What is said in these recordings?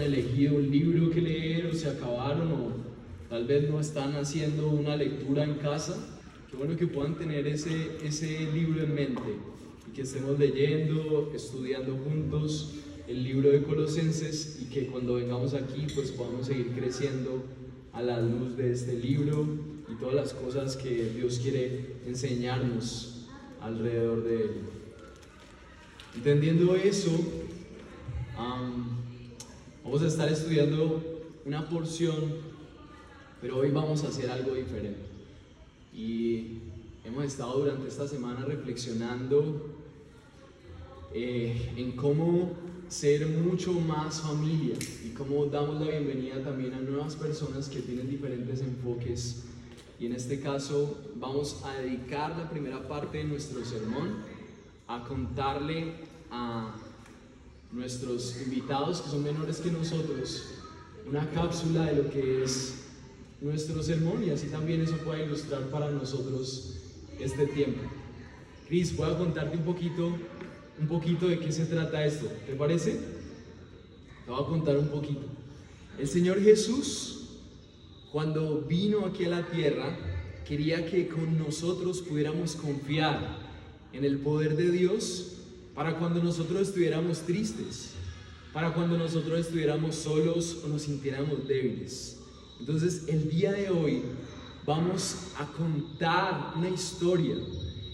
elegido un libro que leer o se acabaron o tal vez no están haciendo una lectura en casa, qué bueno que puedan tener ese libro en mente y que estemos leyendo, estudiando juntos el libro de Colosenses y que cuando vengamos aquí pues podamos seguir creciendo a la luz de este libro y todas las cosas que Dios quiere enseñarnos alrededor de él. Entendiendo eso, vamos a estar estudiando una porción, pero hoy vamos a hacer algo diferente. Y hemos estado durante esta semana reflexionando en cómo ser mucho más familia y cómo damos la bienvenida también a nuevas personas que tienen diferentes enfoques. Y en este caso vamos a dedicar la primera parte de nuestro sermón a contarle a nuestros invitados que son menores que nosotros una cápsula de lo que es nuestro sermón y así también eso puede ilustrar para nosotros este tiempo. Cris, ¿puedo contarte un poquito de qué se trata esto? ¿Te parece? Te voy a contar un poquito. El Señor Jesús, cuando vino aquí a la tierra, quería que con nosotros pudiéramos confiar en el poder de Dios para cuando nosotros estuviéramos tristes, para cuando nosotros estuviéramos solos o nos sintiéramos débiles. Entonces, el día de hoy vamos a contar una historia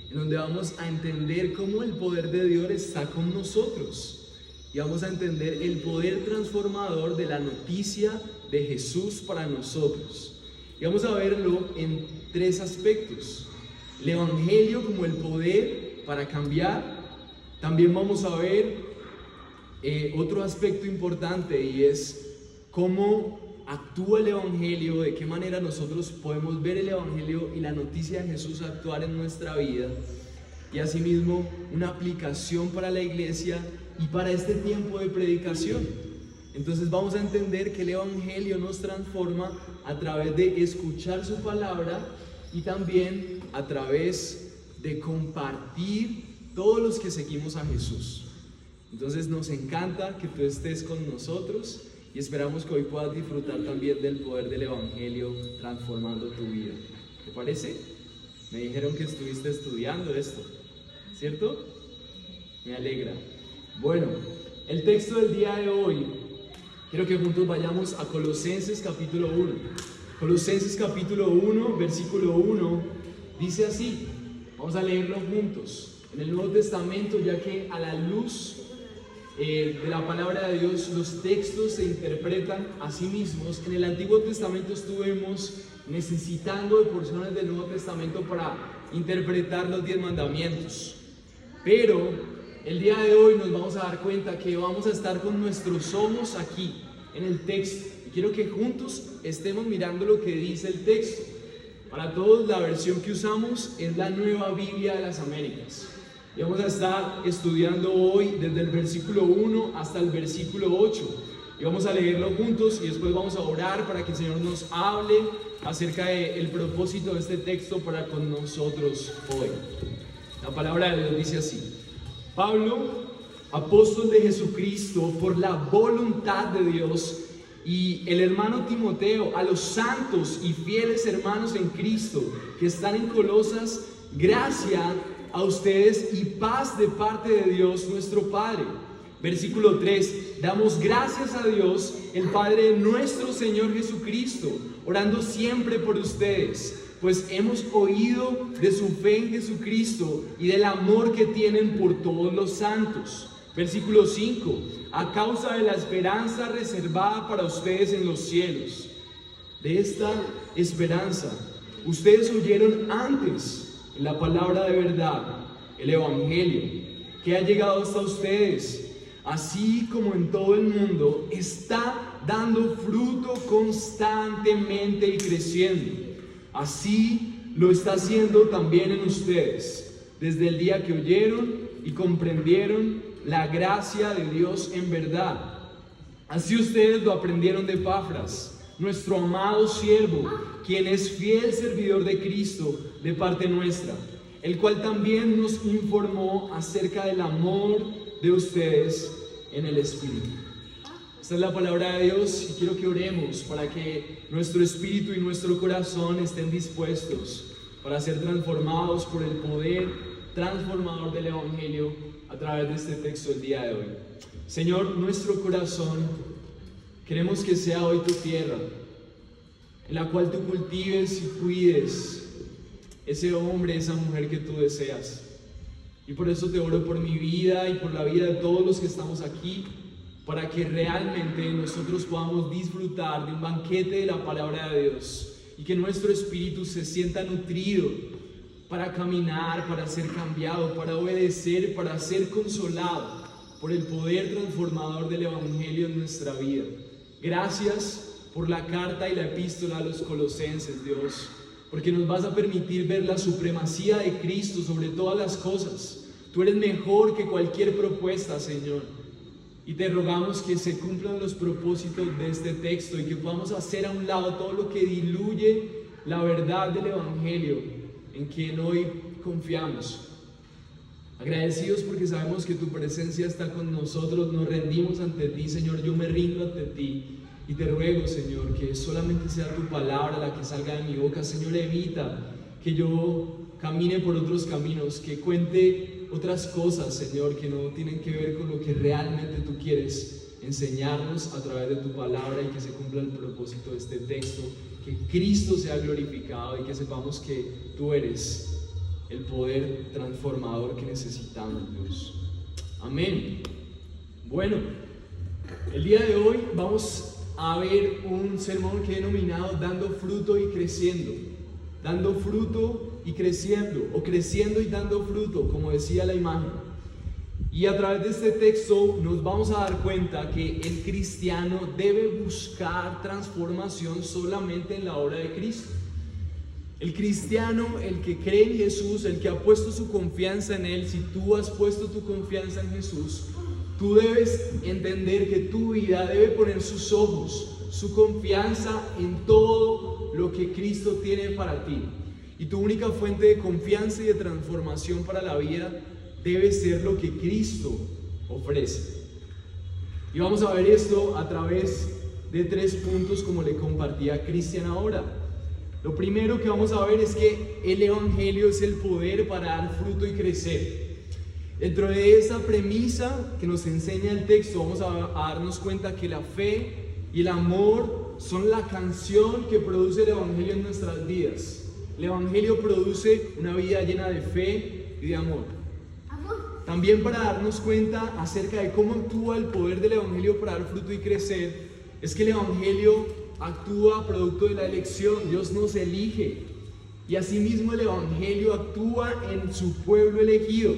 en donde vamos a entender cómo el poder de Dios está con nosotros y vamos a entender el poder transformador de la noticia de Jesús para nosotros. Y vamos a verlo en tres aspectos: el Evangelio como el poder para cambiar. También vamos a ver otro aspecto importante y es cómo actúa el Evangelio, de qué manera nosotros podemos ver el Evangelio y la noticia de Jesús actuar en nuestra vida, y asimismo una aplicación para la iglesia y para este tiempo de predicación. Entonces vamos a entender que el Evangelio nos transforma a través de escuchar su palabra y también a través de compartir todos los que seguimos a Jesús. Entonces nos encanta que tú estés con nosotros y esperamos que hoy puedas disfrutar también del poder del Evangelio transformando tu vida. ¿Te parece? Me dijeron que estuviste estudiando esto, ¿cierto? Me alegra. Bueno, el texto del día de hoy, quiero que juntos vayamos a Colosenses capítulo 1. Colosenses capítulo 1, versículo 1, dice así. Vamos a leerlo juntos. En el Nuevo Testamento, ya que a la luz de la palabra de Dios los textos se interpretan a sí mismos, en el Antiguo Testamento estuvimos necesitando de porciones del Nuevo Testamento para interpretar los 10 mandamientos. Pero el día de hoy nos vamos a dar cuenta que vamos a estar con nuestros ojos aquí en el texto. Y quiero que juntos estemos mirando lo que dice el texto. Para todos, la versión que usamos es la Nueva Biblia de las Américas. Y vamos a estar estudiando hoy desde el versículo 1 hasta el versículo 8. Y vamos a leerlo juntos y después vamos a orar para que el Señor nos hable acerca del propósito de este texto para con nosotros hoy. La palabra de Dios dice así: Pablo, apóstol de Jesucristo por la voluntad de Dios, y el hermano Timoteo, a los santos y fieles hermanos en Cristo que están en Colosas, gracia a ustedes y paz de parte de Dios nuestro Padre. Versículo 3: damos gracias a Dios, el Padre de nuestro Señor Jesucristo, orando siempre por ustedes, pues hemos oído de su fe en Jesucristo y del amor que tienen por todos los santos. Versículo 5: a causa de la esperanza reservada para ustedes en los cielos. De esta esperanza ustedes oyeron antes la palabra de verdad, el Evangelio, que ha llegado hasta ustedes, así como en todo el mundo está dando fruto constantemente y creciendo. Así lo está haciendo también en ustedes, desde el día que oyeron y comprendieron la gracia de Dios en verdad. Así ustedes lo aprendieron de Epafras, nuestro amado siervo, quien es fiel servidor de Cristo de parte nuestra, el cual también nos informó acerca del amor de ustedes en el Espíritu. Esta es la palabra de Dios y quiero que oremos para que nuestro espíritu y nuestro corazón estén dispuestos para ser transformados por el poder transformador del Evangelio a través de este texto el día de hoy. Señor, nuestro corazón queremos que sea hoy tu tierra, en la cual tú cultives y cuides ese hombre, esa mujer que tú deseas. Y por eso te oro por mi vida y por la vida de todos los que estamos aquí, para que realmente nosotros podamos disfrutar de un banquete de la palabra de Dios y que nuestro espíritu se sienta nutrido para caminar, para ser cambiado, para obedecer, para ser consolado por el poder transformador del Evangelio en nuestra vida. Gracias por la carta y la epístola a los Colosenses, Dios, porque nos vas a permitir ver la supremacía de Cristo sobre todas las cosas. Tú eres mejor que cualquier propuesta, Señor. Y te rogamos que se cumplan los propósitos de este texto y que podamos hacer a un lado todo lo que diluye la verdad del Evangelio en quien hoy confiamos. Agradecidos porque sabemos que tu presencia está con nosotros, nos rendimos ante ti, Señor. Yo me rindo ante ti y te ruego, Señor, que solamente sea tu palabra la que salga de mi boca. Señor, evita que yo camine por otros caminos, que cuente otras cosas, Señor, que no tienen que ver con lo que realmente tú quieres enseñarnos a través de tu palabra, y que se cumpla el propósito de este texto, que Cristo sea glorificado y que sepamos que tú eres el poder transformador que necesitamos, Dios. Amén. Bueno, el día de hoy vamos a ver un sermón que he denominado Dando fruto y creciendo. Dando fruto y creciendo, o creciendo y dando fruto, como decía la imagen. Y a través de este texto nos vamos a dar cuenta que el cristiano debe buscar transformación solamente en la obra de Cristo. El cristiano, el que cree en Jesús, el que ha puesto su confianza en Él, si tú has puesto tu confianza en Jesús, tú debes entender que tu vida debe poner sus ojos, su confianza en todo lo que Cristo tiene para ti. Y tu única fuente de confianza y de transformación para la vida debe ser lo que Cristo ofrece. Y vamos a ver esto a través de 3 puntos, como le compartía Cristian ahora. Lo primero que vamos a ver es que el Evangelio es el poder para dar fruto y crecer. Dentro de esa premisa que nos enseña el texto, vamos a darnos cuenta que la fe y el amor son la canción que produce el Evangelio en nuestras vidas. El Evangelio produce una vida llena de fe y de amor. También para darnos cuenta acerca de cómo actúa el poder del Evangelio para dar fruto y crecer, es que el Evangelio actúa producto de la elección. Dios nos elige y asimismo el Evangelio actúa en su pueblo elegido.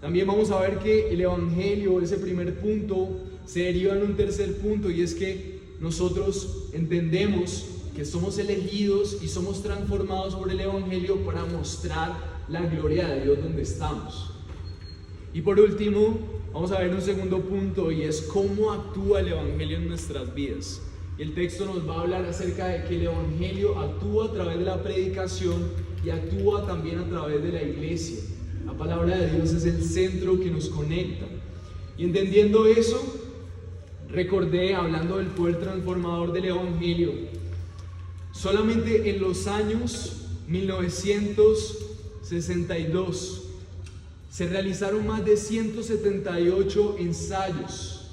También vamos a ver que el Evangelio, ese primer punto, se deriva en un tercer punto, y es que nosotros entendemos que somos elegidos y somos transformados por el Evangelio para mostrar la gloria de Dios donde estamos. Y por último, vamos a ver un segundo punto, y es cómo actúa el Evangelio en nuestras vidas. Y el texto nos va a hablar acerca de que el Evangelio actúa a través de la predicación y actúa también a través de la iglesia. La palabra de Dios es el centro que nos conecta. Y entendiendo eso, recordé, hablando del poder transformador del Evangelio, solamente en los años 1962 se realizaron más de 178 ensayos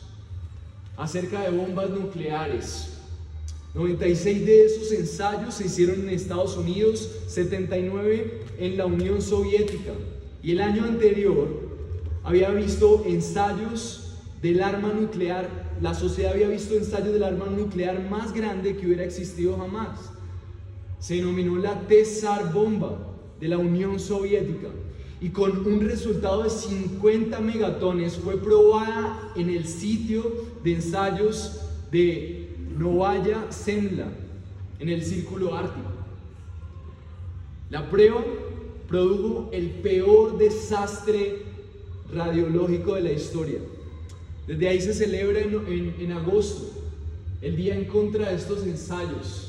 acerca de bombas nucleares. 96 de esos ensayos se hicieron en Estados Unidos, 79 en la Unión Soviética. Y el año anterior había visto ensayos del arma nuclear. La sociedad había visto ensayos del arma nuclear más grande que hubiera existido jamás. Se denominó la Tsar bomba de la Unión Soviética, y con un resultado de 50 megatones fue probada en el sitio de ensayos de Novaya Zemlya, en el Círculo Ártico. La prueba produjo el peor desastre radiológico de la historia. Desde ahí se celebra en agosto el día en contra de estos ensayos.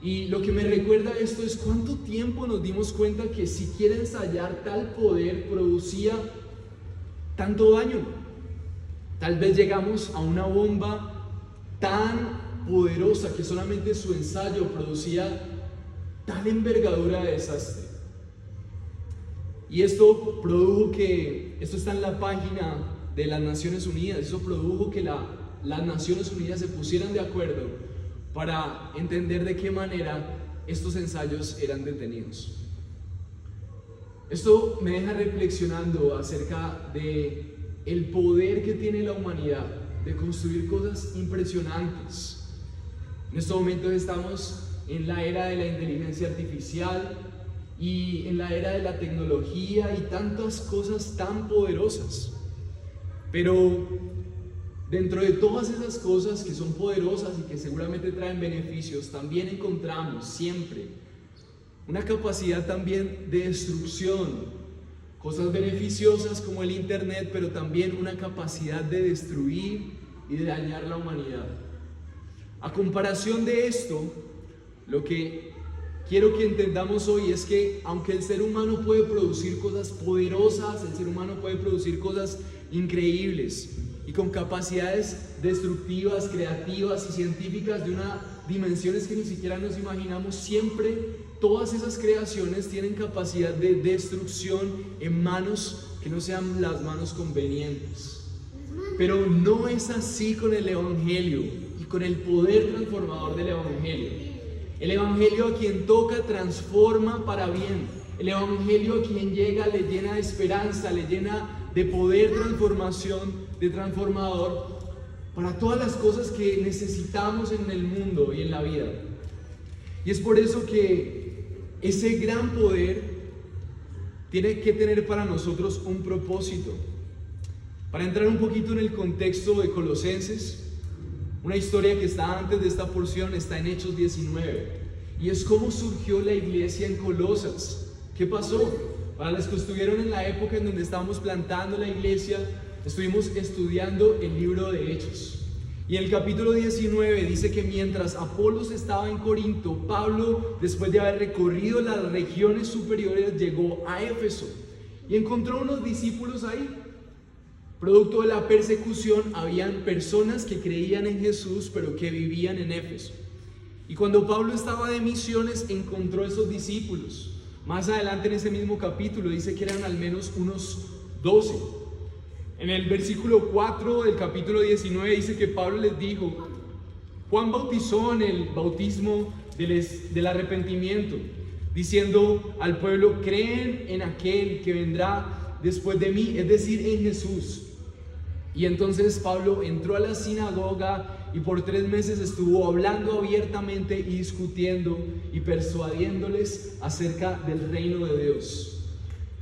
Y lo que me recuerda esto es cuánto tiempo nos dimos cuenta que siquiera ensayar tal poder producía tanto daño. Tal vez llegamos a una bomba tan poderosa que solamente su ensayo producía tal envergadura de desastre. Y esto está en la página de las Naciones Unidas, eso produjo que las Naciones Unidas se pusieran de acuerdo para entender de qué manera estos ensayos eran detenidos. Esto me deja reflexionando acerca de el poder que tiene la humanidad de construir cosas impresionantes. En estos momentos estamos en la era de la inteligencia artificial y en la era de la tecnología y tantas cosas tan poderosas. Pero dentro de todas esas cosas que son poderosas y que seguramente traen beneficios, también encontramos siempre una capacidad también de destrucción. Cosas beneficiosas como el internet, pero también una capacidad de destruir y de dañar la humanidad. A comparación de esto, lo que quiero que entendamos hoy es que aunque el ser humano puede producir cosas poderosas, el ser humano puede producir cosas increíbles y con capacidades destructivas, creativas y científicas de una dimensiones que ni siquiera nos imaginamos, siempre todas esas creaciones tienen capacidad de destrucción en manos que no sean las manos convenientes. Pero no es así con el Evangelio y con el poder transformador del Evangelio. El Evangelio a quien toca transforma para bien. El Evangelio a quien llega le llena de esperanza, le llena de poder de transformador para todas las cosas que necesitamos en el mundo y en la vida. Y es por eso que ese gran poder tiene que tener para nosotros un propósito. Para entrar un poquito en el contexto de Colosenses, una historia que está antes de esta porción está en Hechos 19, y es cómo surgió la iglesia en Colosas. ¿Qué pasó? Para los que estuvieron en la época en donde estábamos plantando la iglesia, estuvimos estudiando el libro de Hechos. Y en el capítulo 19 dice que mientras Apolos estaba en Corinto, Pablo, después de haber recorrido las regiones superiores, llegó a Éfeso y encontró unos discípulos ahí. Producto de la persecución, habían personas que creían en Jesús, pero que vivían en Éfeso. Y cuando Pablo estaba de misiones, encontró a esos discípulos. Más adelante en ese mismo capítulo dice que eran al menos unos 12. En el versículo 4 del capítulo 19 dice que Pablo les dijo: Juan bautizó en el bautismo del arrepentimiento, diciendo al pueblo: creen en aquel que vendrá después de mí, es decir, en Jesús. Y entonces Pablo entró a la sinagoga y por 3 meses estuvo hablando abiertamente y discutiendo y persuadiéndoles acerca del reino de Dios.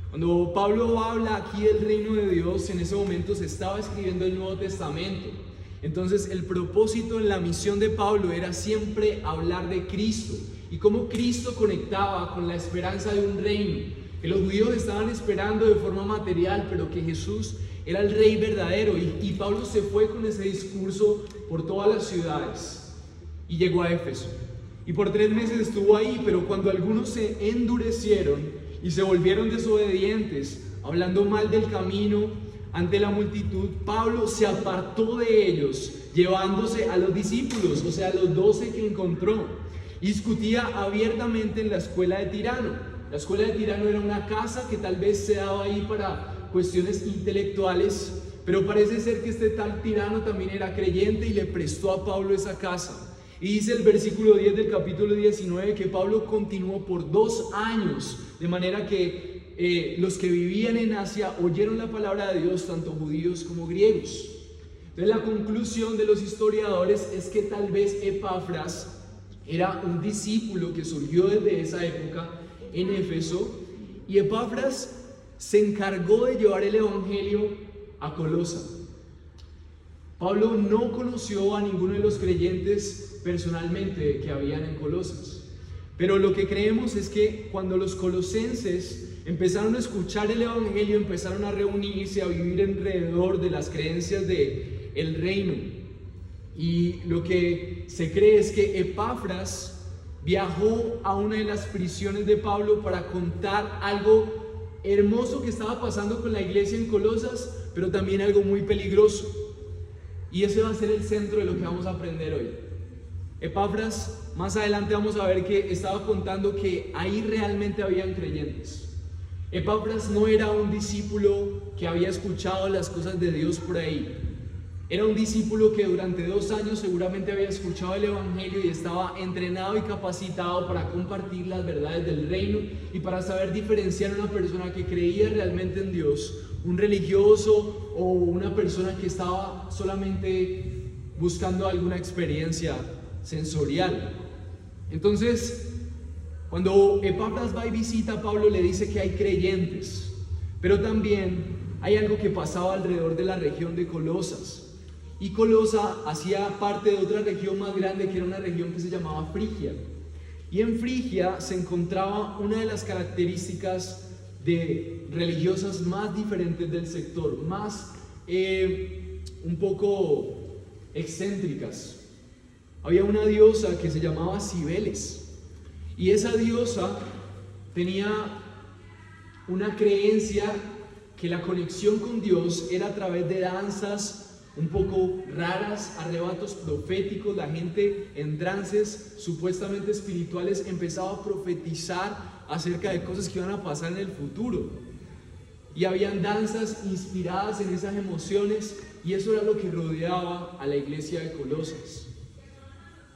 Cuando Pablo habla aquí del reino de Dios, en ese momento se estaba escribiendo el Nuevo Testamento. Entonces el propósito en la misión de Pablo era siempre hablar de Cristo y cómo Cristo conectaba con la esperanza de un reino que los judíos estaban esperando de forma material, pero que Jesús era el rey verdadero. Y Pablo se fue con ese discurso por todas las ciudades y llegó a Éfeso. Y por 3 meses estuvo ahí, pero cuando algunos se endurecieron y se volvieron desobedientes, hablando mal del camino ante la multitud, Pablo se apartó de ellos, llevándose a los discípulos, o sea, a los 12 que encontró, y discutía abiertamente en la escuela de Tirano. La escuela de Tirano era una casa que tal vez se daba ahí para cuestiones intelectuales, pero parece ser que este tal Tirano también era creyente y le prestó a Pablo esa casa. Y dice el versículo 10 del capítulo 19 que Pablo continuó por 2 años, de manera que los que vivían en Asia oyeron la palabra de Dios, tanto judíos como griegos. Entonces la conclusión de los historiadores es que tal vez Epafras era un discípulo que surgió desde esa época en Éfeso, y Epafras se encargó de llevar el evangelio a Colosa. Pablo no conoció a ninguno de los creyentes personalmente que habían en Colosas, pero lo que creemos es que cuando los colosenses empezaron a escuchar el evangelio, empezaron a reunirse, a vivir alrededor de las creencias del reino. Y lo que se cree es que Epafras viajó a una de las prisiones de Pablo para contar algo hermoso que estaba pasando con la iglesia en Colosas, pero también algo muy peligroso. Y ese va a ser el centro de lo que vamos a aprender hoy. Epafras, más adelante vamos a ver que estaba contando que ahí realmente habían creyentes. Epafras no era un discípulo que había escuchado las cosas de Dios por ahí. Era un discípulo que durante 2 años seguramente había escuchado el Evangelio y estaba entrenado y capacitado para compartir las verdades del reino y para saber diferenciar a una persona que creía realmente en Dios, un religioso o una persona que estaba solamente buscando alguna experiencia sensorial. Entonces, cuando Epafras va y visita a Pablo, le dice que hay creyentes, pero también hay algo que pasaba alrededor de la región de Colosas. Y Colosa hacía parte de otra región más grande, que era una región que se llamaba Frigia. Y en Frigia se encontraba una de las características religiosas más diferentes del sector, más un poco excéntricas. Había una diosa que se llamaba Cibeles, y esa diosa tenía una creencia que la conexión con Dios era a través de danzas un poco raras, arrebatos proféticos. La gente en trances supuestamente espirituales empezaba a profetizar acerca de cosas que iban a pasar en el futuro. Y habían danzas inspiradas en esas emociones, y eso era lo que rodeaba a la iglesia de Colosas.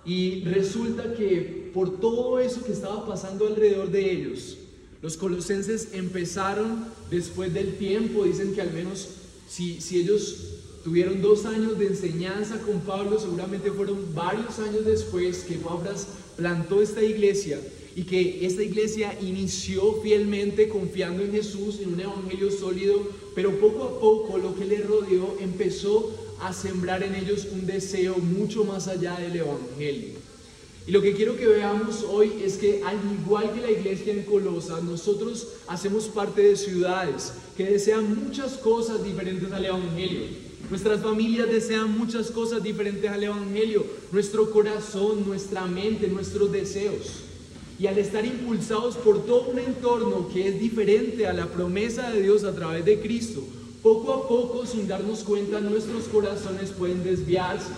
Y resulta que por todo eso que estaba pasando alrededor de ellos, los colosenses empezaron, después del tiempo, dicen que al menos si ellos tuvieron 2 años de enseñanza con Pablo, seguramente fueron varios años después que Epafras plantó esta iglesia, y que esta iglesia inició fielmente confiando en Jesús, en un evangelio sólido, pero poco a poco lo que le rodeó empezó a sembrar en ellos un deseo mucho más allá del evangelio. Y lo que quiero que veamos hoy es que, al igual que la iglesia en Colosas, nosotros hacemos parte de ciudades que desean muchas cosas diferentes al evangelio. Nuestras familias desean muchas cosas diferentes al evangelio, nuestro corazón, nuestra mente, nuestros deseos. Y al estar impulsados por todo un entorno que es diferente a la promesa de Dios a través de Cristo, poco a poco, sin darnos cuenta, nuestros corazones pueden desviarse.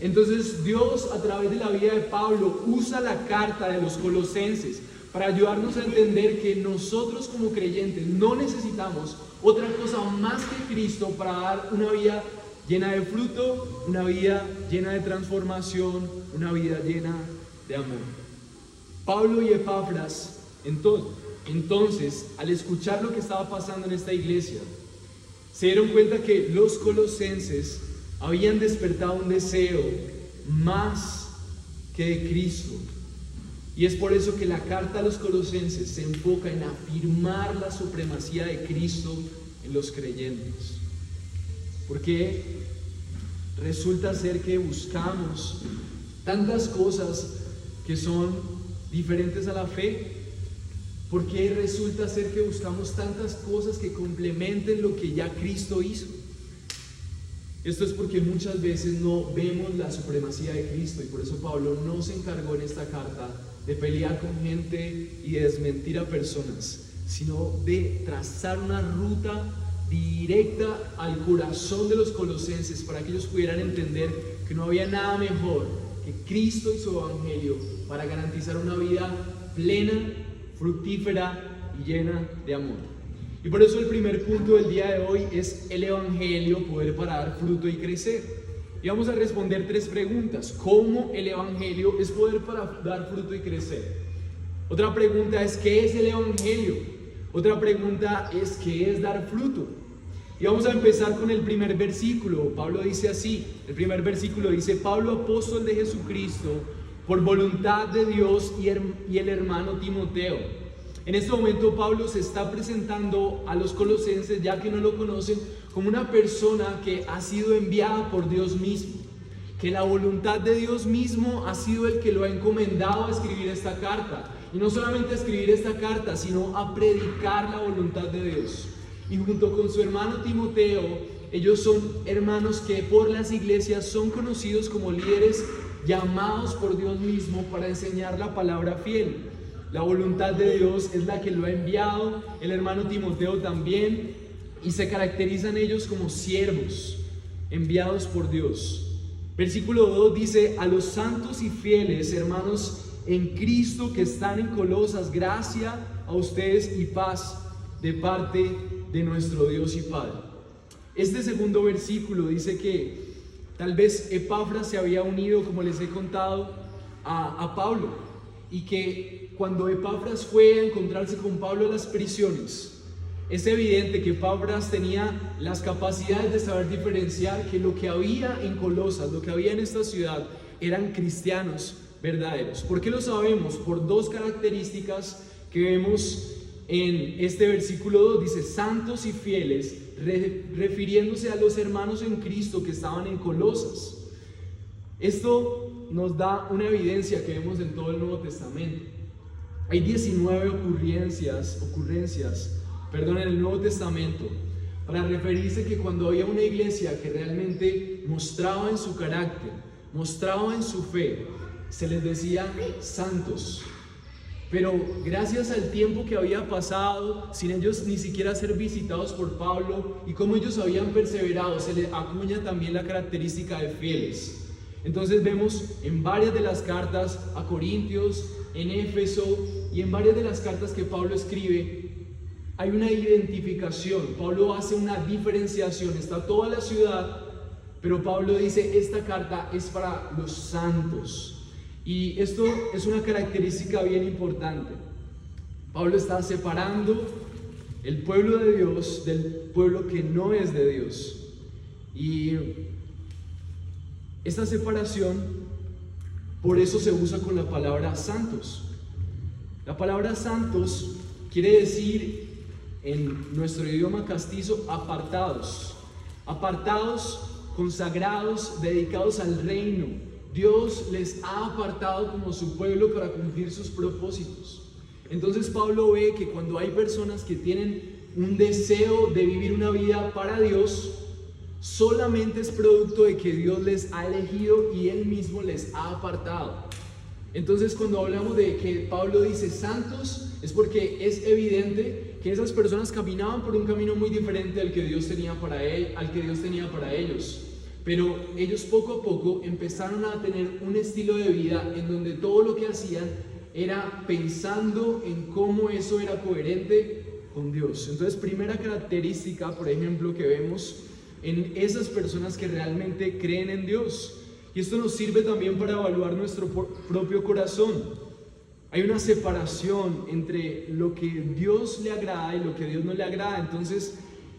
Entonces Dios, a través de la vida de Pablo, usa la carta de los colosenses para ayudarnos a entender que nosotros como creyentes no necesitamos otra cosa más que Cristo para dar una vida llena de fruto, una vida llena de transformación, una vida llena de amor. Pablo y Epafras, entonces, al escuchar lo que estaba pasando en esta iglesia, se dieron cuenta que los colosenses habían despertado un deseo más que de Cristo. Y es por eso que la carta a los colosenses se enfoca en afirmar la supremacía de Cristo en los creyentes. Porque resulta ser que buscamos tantas cosas que son diferentes a la fe. Porque resulta ser que buscamos tantas cosas que complementen lo que ya Cristo hizo. Esto es porque muchas veces no vemos la supremacía de Cristo, y por eso Pablo no se encargó en esta carta de pelear con gente y de desmentir a personas, sino de trazar una ruta directa al corazón de los colosenses para que ellos pudieran entender que no había nada mejor que Cristo y su evangelio para garantizar una vida plena, fructífera y llena de amor. Y por eso el primer punto del día de hoy es el evangelio, poder para dar fruto y crecer. Y vamos a responder 3 preguntas. ¿Cómo el evangelio es poder para dar fruto y crecer? Otra pregunta es: ¿qué es el evangelio? Otra pregunta es: ¿qué es dar fruto? Y vamos a empezar con el primer versículo. Pablo dice así, el primer versículo dice: Pablo, apóstol de Jesucristo, por voluntad de Dios, y el hermano Timoteo. En este momento Pablo se está presentando a los colosenses, ya que no lo conocen, como una persona que ha sido enviada por Dios mismo, que la voluntad de Dios mismo ha sido el que lo ha encomendado a escribir esta carta, y no solamente a escribir esta carta, sino a predicar la voluntad de Dios. Y junto con su hermano Timoteo, ellos son hermanos que por las iglesias son conocidos como líderes llamados por Dios mismo para enseñar la palabra fiel. La voluntad de Dios es la que lo ha enviado, el hermano Timoteo también, y se caracterizan ellos como siervos. enviados por Dios. Versículo 2 dice: a los santos y fieles hermanos en Cristo que están en Colosas, gracia a ustedes y paz de parte de nuestro Dios y Padre. Este segundo versículo dice que tal vez Epafras se había unido, como les he contado, a Pablo, y que cuando Epafras fue a encontrarse con Pablo en las prisiones, es evidente que Epafras tenía las capacidades de saber diferenciar que lo que había en Colosas, lo que había en esta ciudad, eran cristianos verdaderos. ¿Por qué lo sabemos? Por dos características que vemos en este versículo 2. Dice santos y fieles, refiriéndose a los hermanos en Cristo que estaban en Colosas. Esto nos da una evidencia que vemos en todo el Nuevo Testamento. Hay 19 ocurrencias en el Nuevo Testamento para referirse que cuando había una iglesia que realmente mostraba en su carácter, mostraba en su fe, se les decía santos. Pero gracias al tiempo que había pasado, sin ellos ni siquiera ser visitados por Pablo, y como ellos habían perseverado, se les acuña también la característica de fieles. Entonces vemos en varias de las cartas a Corintios, en Éfeso y en varias de las cartas que Pablo escribe, hay una identificación. Pablo hace una diferenciación. Está toda la ciudad, pero Pablo dice: esta carta es para los santos. Y esto es una característica bien importante. Pablo está separando el pueblo de Dios del pueblo que no es de Dios. Y esta separación, por eso se usa con la palabra santos. La palabra santos quiere decir en nuestro idioma castizo apartados, consagrados, dedicados al reino. Dios les ha apartado como su pueblo para cumplir sus propósitos. Entonces Pablo ve que cuando hay personas que tienen un deseo de vivir una vida para Dios, solamente es producto de que Dios les ha elegido y Él mismo les ha apartado. Entonces cuando hablamos de que Pablo dice santos, es porque es evidente que esas personas caminaban por un camino muy diferente al que Dios tenía para ellos. Pero ellos poco a poco empezaron a tener un estilo de vida en donde todo lo que hacían era pensando en cómo eso era coherente con Dios. Entonces, primera característica, por ejemplo, que vemos en esas personas que realmente creen en Dios. Y esto nos sirve también para evaluar nuestro propio corazón. Hay una separación entre lo que Dios le agrada y lo que Dios no le agrada. Entonces,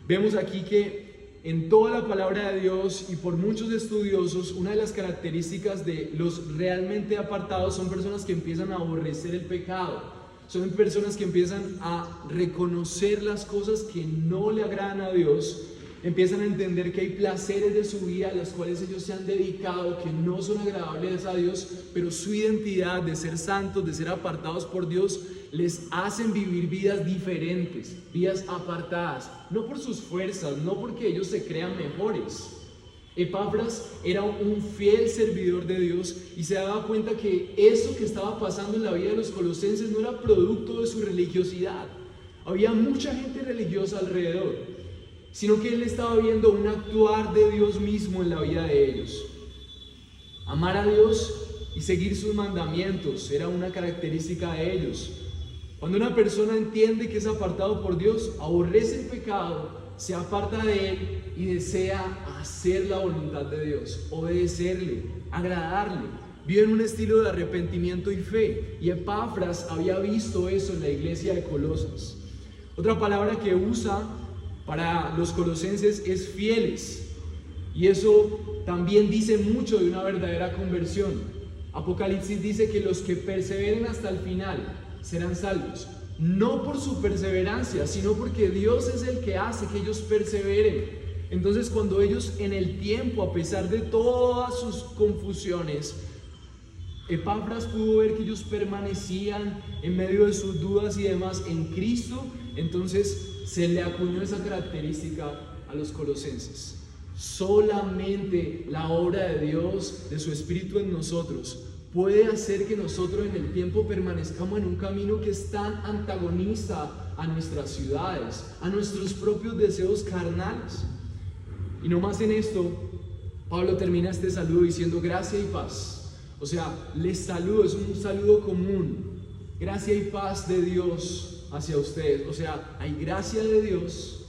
vemos aquí que en toda la palabra de Dios y por muchos estudiosos, una de las características de los realmente apartados son personas que empiezan a aborrecer el pecado. Son personas que empiezan a reconocer las cosas que no le agradan a Dios. Empiezan a entender que hay placeres de su vida a los cuales ellos se han dedicado, que no son agradables a Dios, pero su identidad de ser santos, de ser apartados por Dios, les hacen vivir vidas diferentes, vidas apartadas, no por sus fuerzas, no porque ellos se crean mejores. Epafras era un fiel servidor de Dios y se daba cuenta que eso que estaba pasando en la vida de los colosenses no era producto de su religiosidad. Había mucha gente religiosa alrededor, sino que él estaba viendo un actuar de Dios mismo en la vida de ellos. Amar a Dios y seguir sus mandamientos era una característica de ellos. Cuando una persona entiende que es apartado por Dios, aborrece el pecado, se aparta de él y desea hacer la voluntad de Dios, obedecerle, agradarle. Vive en un estilo de arrepentimiento y fe. Y Epafras había visto eso en la iglesia de Colosas. Otra palabra que usa para los colosenses es fieles. Y eso también dice mucho de una verdadera conversión. Apocalipsis dice que los que perseveren hasta el final serán salvos, no por su perseverancia, sino porque Dios es el que hace que ellos perseveren. Entonces, cuando ellos en el tiempo, a pesar de todas sus confusiones, Epafras pudo ver que ellos permanecían en medio de sus dudas y demás en Cristo, entonces se le acuñó esa característica a los colosenses. Solamente la obra de Dios, de su Espíritu en nosotros, puede hacer que nosotros en el tiempo permanezcamos en un camino que es tan antagonista a nuestras ciudades, a nuestros propios deseos carnales. Y no más en esto, Pablo termina este saludo diciendo gracia y paz. O sea, les saludo, es un saludo común. Gracia y paz de Dios hacia ustedes. O sea, hay gracia de Dios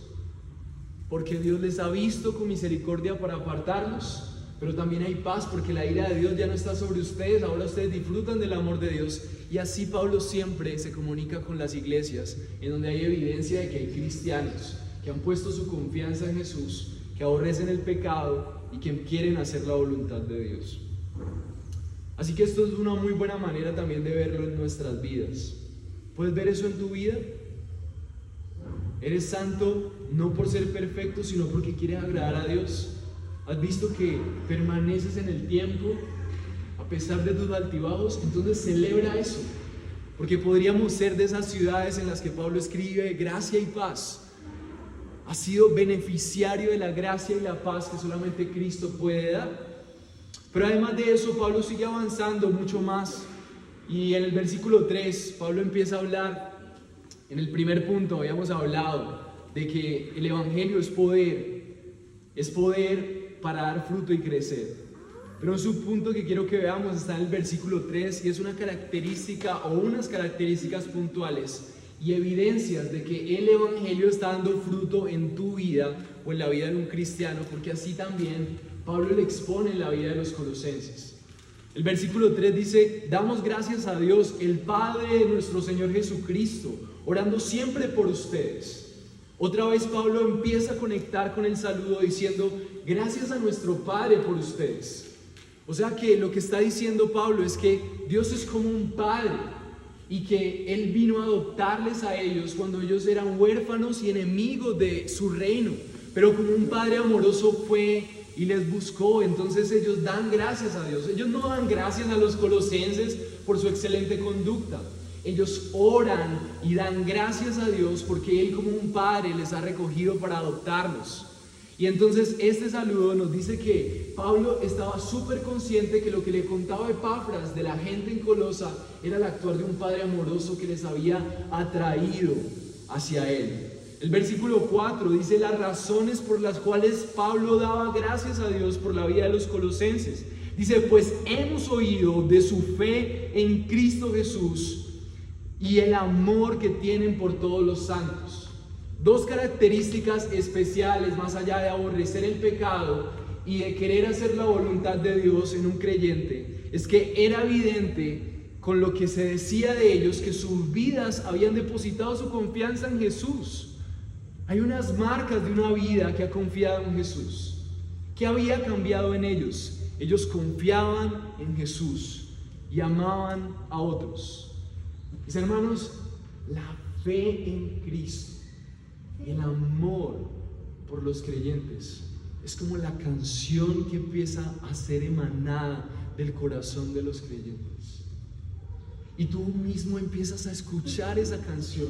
porque Dios les ha visto con misericordia para apartarlos. Pero también hay paz porque la ira de Dios ya no está sobre ustedes. Ahora ustedes disfrutan del amor de Dios. Y así Pablo siempre se comunica con las iglesias en donde hay evidencia de que hay cristianos que han puesto su confianza en Jesús, que aborrecen el pecado y que quieren hacer la voluntad de Dios. Así que esto es una muy buena manera también de verlo en nuestras vidas. ¿Puedes ver eso en tu vida? ¿Eres santo no por ser perfecto, sino porque quieres agradar a Dios? ¿Has visto que permaneces en el tiempo a pesar de tus altibajos? Entonces celebra eso, porque podríamos ser de esas ciudades en las que Pablo escribe gracia y paz. Has sido beneficiario de la gracia y la paz que solamente Cristo puede dar. Pero además de eso, Pablo sigue avanzando mucho más. Y en el versículo 3, Pablo empieza a hablar. En el primer punto habíamos hablado de que el evangelio es poder para dar fruto y crecer. Pero un subpunto que quiero que veamos está en el versículo 3 y es una característica o unas características puntuales y evidencias de que el evangelio está dando fruto en tu vida o en la vida de un cristiano, porque así también Pablo le expone en la vida de los colosenses. El versículo 3 dice: damos gracias a Dios, el Padre de nuestro Señor Jesucristo, orando siempre por ustedes. Otra vez Pablo empieza a conectar con el saludo diciendo: gracias a nuestro Padre por ustedes. O sea que lo que está diciendo Pablo es que Dios es como un padre y que Él vino a adoptarles a ellos cuando ellos eran huérfanos y enemigos de su reino. Pero como un padre amoroso fue y les buscó, entonces ellos dan gracias a Dios. Ellos no dan gracias a los colosenses por su excelente conducta. Ellos oran y dan gracias a Dios porque Él como un padre les ha recogido para adoptarlos. Y entonces este saludo nos dice que Pablo estaba súper consciente que lo que le contaba Epafras de la gente en Colosa era el actuar de un padre amoroso que les había atraído hacia Él. El versículo 4 dice las razones por las cuales Pablo daba gracias a Dios por la vida de los colosenses. Dice: pues hemos oído de su fe en Cristo Jesús y el amor que tienen por todos los santos. Dos características especiales más allá de aborrecer el pecado y de querer hacer la voluntad de Dios en un creyente, es que era evidente con lo que se decía de ellos que sus vidas habían depositado su confianza en Jesús. Hay unas marcas de una vida que ha confiado en Jesús. ¿Qué había cambiado en ellos? Ellos confiaban en Jesús y amaban a otros. Mis hermanos, la fe en Cristo, el amor por los creyentes, es como la canción que empieza a ser emanada del corazón de los creyentes. Y tú mismo empiezas a escuchar esa canción.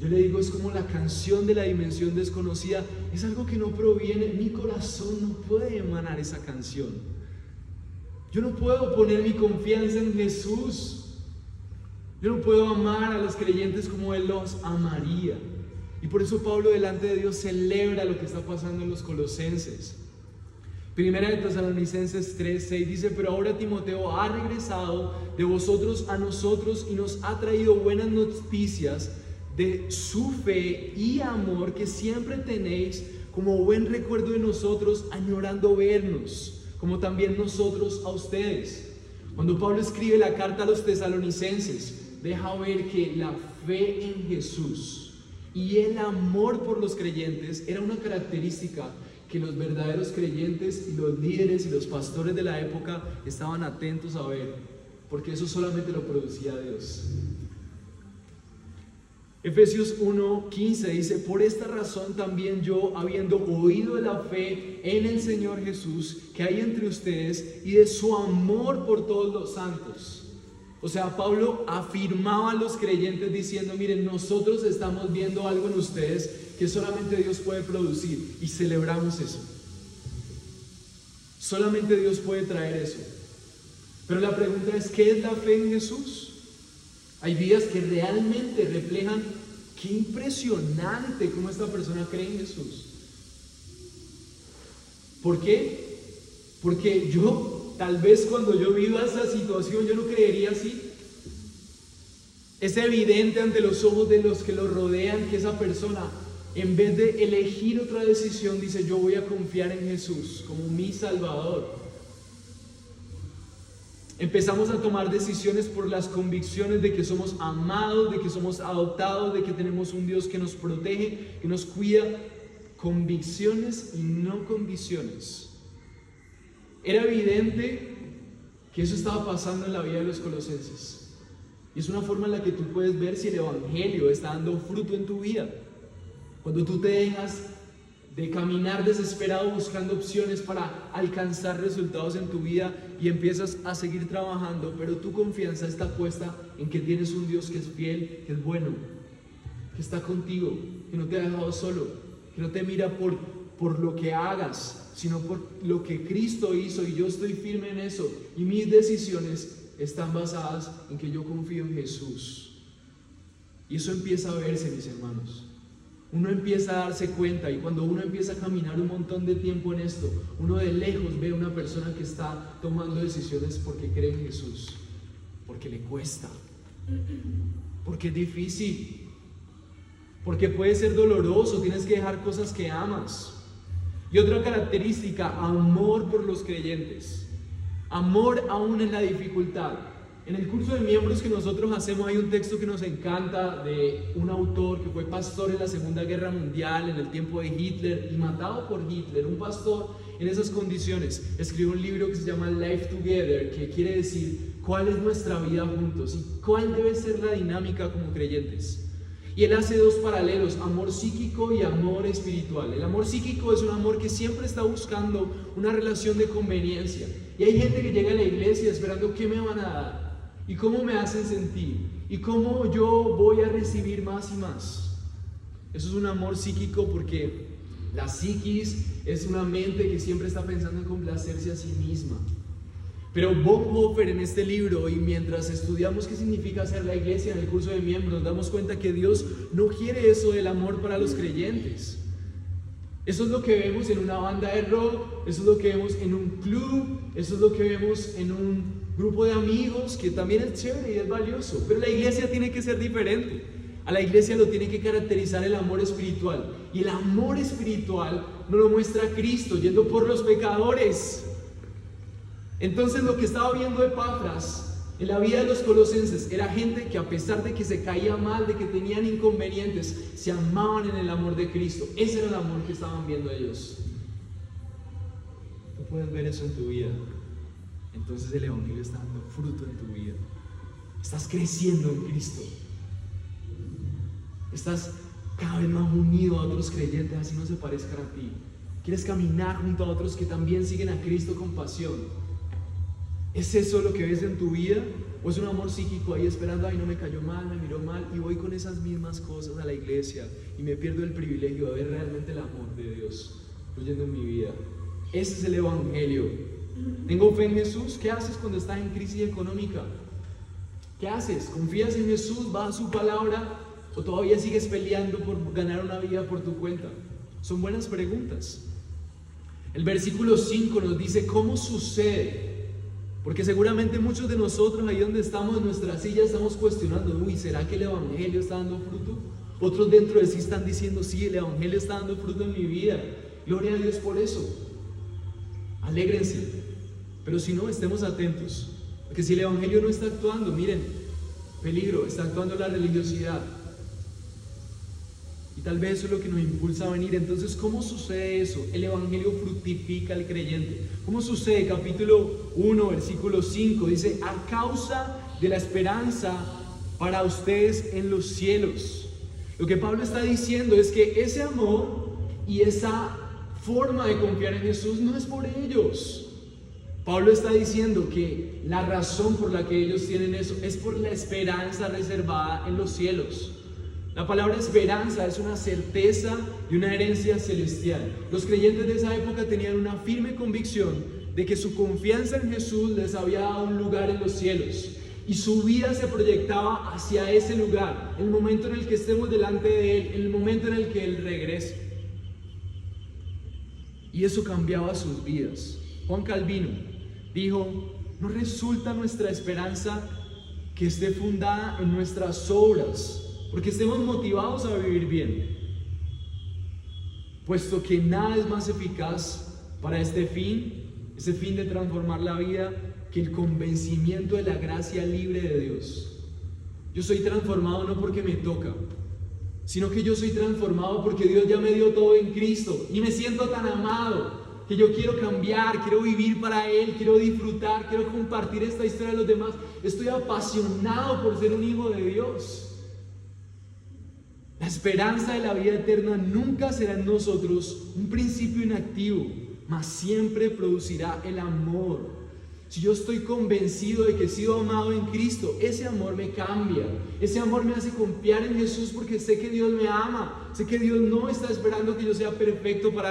Yo le digo, es como la canción de la dimensión desconocida. Es algo que no proviene, mi corazón no puede emanar esa canción. Yo no puedo poner mi confianza en Jesús. Yo no puedo amar a los creyentes como Él los amaría. Y por eso Pablo delante de Dios celebra lo que está pasando en los colosenses. Primera de Tesalonicenses 3:6 dice: pero ahora Timoteo ha regresado de vosotros a nosotros y nos ha traído buenas noticias de su fe y amor que siempre tenéis como buen recuerdo de nosotros, añorando vernos, como también nosotros a ustedes. Cuando Pablo escribe la carta a los tesalonicenses, deja ver que la fe en Jesús y el amor por los creyentes era una característica que los verdaderos creyentes y los líderes y los pastores de la época estaban atentos a ver, porque eso solamente lo producía Dios. Efesios 1:15 dice: por esta razón también yo, habiendo oído de la fe en el Señor Jesús que hay entre ustedes y de su amor por todos los santos. O sea, Pablo afirmaba a los creyentes diciendo: miren, nosotros estamos viendo algo en ustedes que solamente Dios puede producir, y celebramos eso. Solamente Dios puede traer eso. Pero la pregunta es: ¿qué es la fe en Jesús? Hay vidas que realmente reflejan qué impresionante cómo esta persona cree en Jesús. ¿Por qué? Porque tal vez cuando yo viva esa situación, yo no creería así. Es evidente ante los ojos de los que lo rodean que esa persona, en vez de elegir otra decisión, dice: yo voy a confiar en Jesús como mi Salvador. Empezamos a tomar decisiones por las convicciones de que somos amados, de que somos adoptados, de que tenemos un Dios que nos protege, que nos cuida. Convicciones y no condiciones. Era evidente que eso estaba pasando en la vida de los colosenses. Y es una forma en la que tú puedes ver si el Evangelio está dando fruto en tu vida. Cuando tú te dejas de caminar desesperado buscando opciones para alcanzar resultados en tu vida y empiezas a seguir trabajando, pero tu confianza está puesta en que tienes un Dios que es fiel, que es bueno, que está contigo, que no te ha dejado solo, que no te mira por lo que hagas, sino por lo que Cristo hizo, y yo estoy firme en eso, y mis decisiones están basadas en que yo confío en Jesús. Y eso empieza a verse, mis hermanos. Uno empieza a darse cuenta, y cuando uno empieza a caminar un montón de tiempo en esto, uno de lejos ve a una persona que está tomando decisiones porque cree en Jesús, porque le cuesta, porque es difícil, porque puede ser doloroso, tienes que dejar cosas que amas. Y otra característica: amor por los creyentes, amor aún en la dificultad. En el curso de miembros que nosotros hacemos hay un texto que nos encanta de un autor que fue pastor en la Segunda Guerra Mundial, en el tiempo de Hitler, y matado por Hitler. Un pastor en esas condiciones escribió un libro que se llama Life Together, que quiere decir cuál es nuestra vida juntos y cuál debe ser la dinámica como creyentes. Y él hace dos paralelos: amor psíquico y amor espiritual. El amor psíquico es un amor que siempre está buscando una relación de conveniencia. Y hay gente que llega a la iglesia esperando qué me van a dar, y cómo me hacen sentir, y cómo yo voy a recibir más y más. Eso es un amor psíquico, porque la psiquis es una mente que siempre está pensando en complacerse a sí misma. Pero Bonhoeffer, en este libro, y mientras estudiamos qué significa ser la iglesia en el curso de miembros, nos damos cuenta que Dios no quiere eso del amor para los creyentes. Eso es lo que vemos en una banda de rock, eso es lo que vemos en un club, eso es lo que vemos en un grupo de amigos, que también es chévere y es valioso. Pero la iglesia tiene que ser diferente. A la iglesia lo tiene que caracterizar el amor espiritual. Y el amor espiritual nos lo muestra Cristo, yendo por los pecadores. Entonces, lo que estaba viendo Epafras en la vida de los colosenses era gente que, a pesar de que se caía mal, de que tenían inconvenientes, se amaban en el amor de Cristo. Ese era el amor que estaban viendo ellos. Tú puedes ver eso en tu vida. Entonces el Evangelio está dando fruto en tu vida. Estás creciendo en Cristo. Estás cada vez más unido a otros creyentes, así no se parezcan a ti. Quieres caminar junto a otros que también siguen a Cristo con pasión. ¿Es eso lo que ves en tu vida? ¿O es un amor psíquico ahí esperando: ay, no, me cayó mal, me miró mal, y voy con esas mismas cosas a la iglesia y me pierdo el privilegio de ver realmente el amor de Dios fluyendo en mi vida? Ese es el Evangelio. ¿Tengo fe en Jesús? ¿Qué haces cuando estás en crisis económica? ¿Qué haces? ¿Confías en Jesús? ¿Vas a su palabra? ¿O todavía sigues peleando por ganar una vida por tu cuenta? Son buenas preguntas. El versículo 5 nos dice cómo sucede. Porque seguramente muchos de nosotros, ahí donde estamos en nuestra silla, estamos cuestionando: uy, ¿será que el Evangelio está dando fruto? Otros dentro de sí están diciendo: sí, el Evangelio está dando fruto en mi vida. Gloria a Dios por eso. Alégrense. Pero si no, estemos atentos. Porque si el Evangelio no está actuando, miren, peligro, está actuando la religiosidad. Y tal vez eso es lo que nos impulsa a venir. Entonces, ¿cómo sucede eso? El Evangelio fructifica al creyente. ¿Cómo sucede? Capítulo 1, versículo 5, dice: a causa de la esperanza para ustedes en los cielos. Lo que Pablo está diciendo es que ese amor y esa forma de confiar en Jesús no es por ellos. Pablo está diciendo que la razón por la que ellos tienen eso es por la esperanza reservada en los cielos. La palabra esperanza es una certeza y una herencia celestial. Los creyentes de esa época tenían una firme convicción de que su confianza en Jesús les había dado un lugar en los cielos, y su vida se proyectaba hacia ese lugar, en el momento en el que estemos delante de Él, en el momento en el que Él regrese. Y eso cambiaba sus vidas. Juan Calvino dijo: no resulta nuestra esperanza que esté fundada en nuestras obras, porque estemos motivados a vivir bien, puesto que nada es más eficaz para ese fin de transformar la vida, que el convencimiento de la gracia libre de Dios. Yo soy transformado no porque me toca, sino que yo soy transformado porque Dios ya me dio todo en Cristo y me siento tan amado que yo quiero cambiar, quiero vivir para Él, quiero disfrutar, quiero compartir esta historia a los demás. Estoy apasionado por ser un hijo de Dios. La esperanza de la vida eterna nunca será en nosotros un principio inactivo, mas siempre producirá el amor. Si yo estoy convencido de que he sido amado en Cristo, ese amor me cambia, ese amor me hace confiar en Jesús porque sé que Dios me ama, sé que Dios no está esperando que yo sea perfecto para